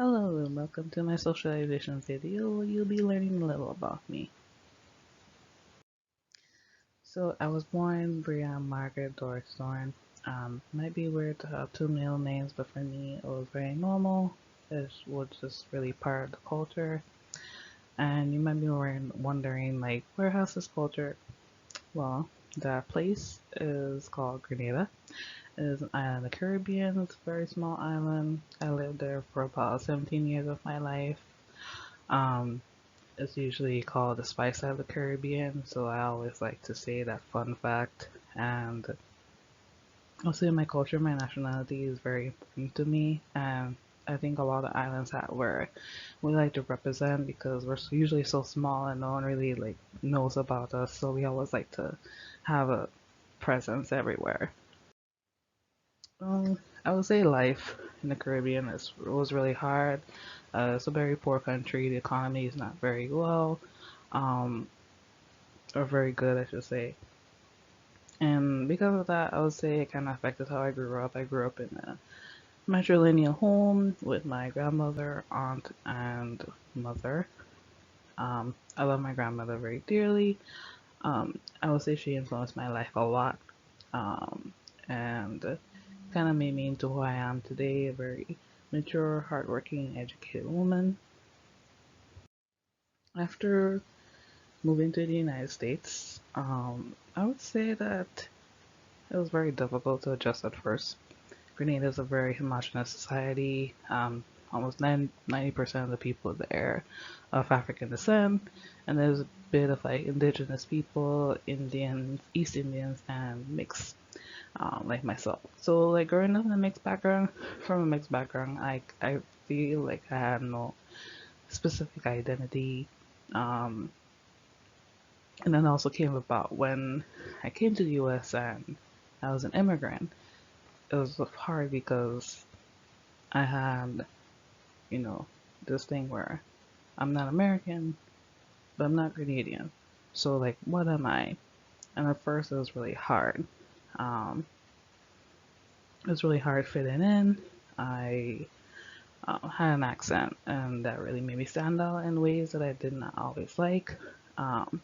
Hello and welcome to my socialization video where you'll be learning a little about me. So I was born Brianna Margaret Doris Thorne. Might be weird to have two middle names, but for me it was very normal. It was just really part of the culture. And you might be wondering like, where has this culture? Well, that place is called Grenada. It is an island in the Caribbean. It's a very small island. I lived there for about 17 years of my life. Um, It's usually called the spice of the Caribbean, so I always like to say that fun fact. And also, my culture, my nationality is very important to me, and I think a lot of islands have where we like to represent because we're usually so small and no one really like knows about us, so we always like to have a presence everywhere. I would say life in the Caribbean was really hard. It's a very poor country. The economy is not very well. Um, or very good, I should say. And because of that, I would say it kind of affected how I grew up. I grew up in a matrilineal home with my grandmother, aunt, and mother. I love my grandmother very dearly. I would say she influenced my life a lot, and kind of made me into who I am today, a very mature, hardworking, educated woman. After moving to the United States, I would say that it was very difficult to adjust at first. Grenada is a very homogenous society. Almost 90% of the people there are of African descent, and there's a bit of like indigenous people, Indians, East Indians, and mixed, like myself. So like growing up in a mixed background, from a mixed background, I feel like I had no specific identity. Um, and then also came about when I came to the U.S. and I was an immigrant. It was hard because I had, you know, this thing where I'm not American, but I'm not Canadian. So like, what am I? And at first, it was really hard. Um, it was really hard fitting in. I had an accent, and that really made me stand out in ways that I did not always like. Um,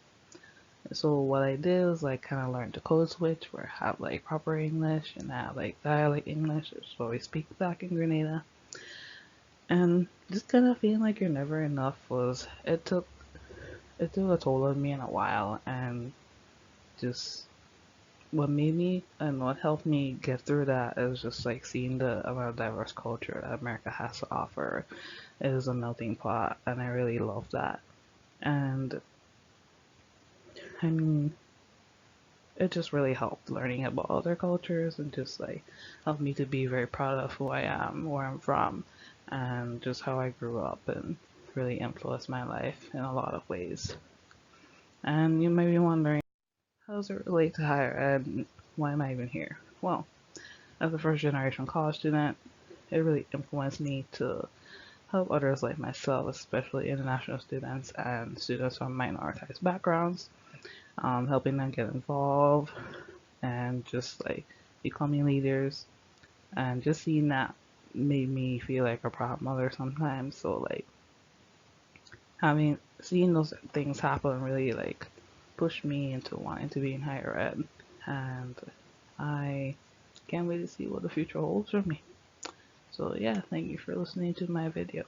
so what I did was like kind of learn to code switch, where I have like proper English and I have like dialect English, which is what we speak back in Grenada. And just kind of feeling like you're never enough was it took a toll on me in a while, and just what made me and what helped me get through that is just like seeing the amount of diverse culture that America has to offer. It is a melting pot, and I really love that. And I mean, it just really helped learning about other cultures and just like helped me to be very proud of who I am, where I'm from, and just how I grew up, and really influenced my life in a lot of ways. And you may be wondering, how does it relate to higher ed and why am I even here? Well, as a first generation college student, it really influenced me to help others like myself, especially international students and students from minoritized backgrounds, helping them get involved and just like becoming leaders, and just seeing that made me feel like a proud mother sometimes. So like having seeing those things happen really like pushed me into wanting to be in higher ed, and I can't wait to see what the future holds for me. So yeah, thank you for listening to my video.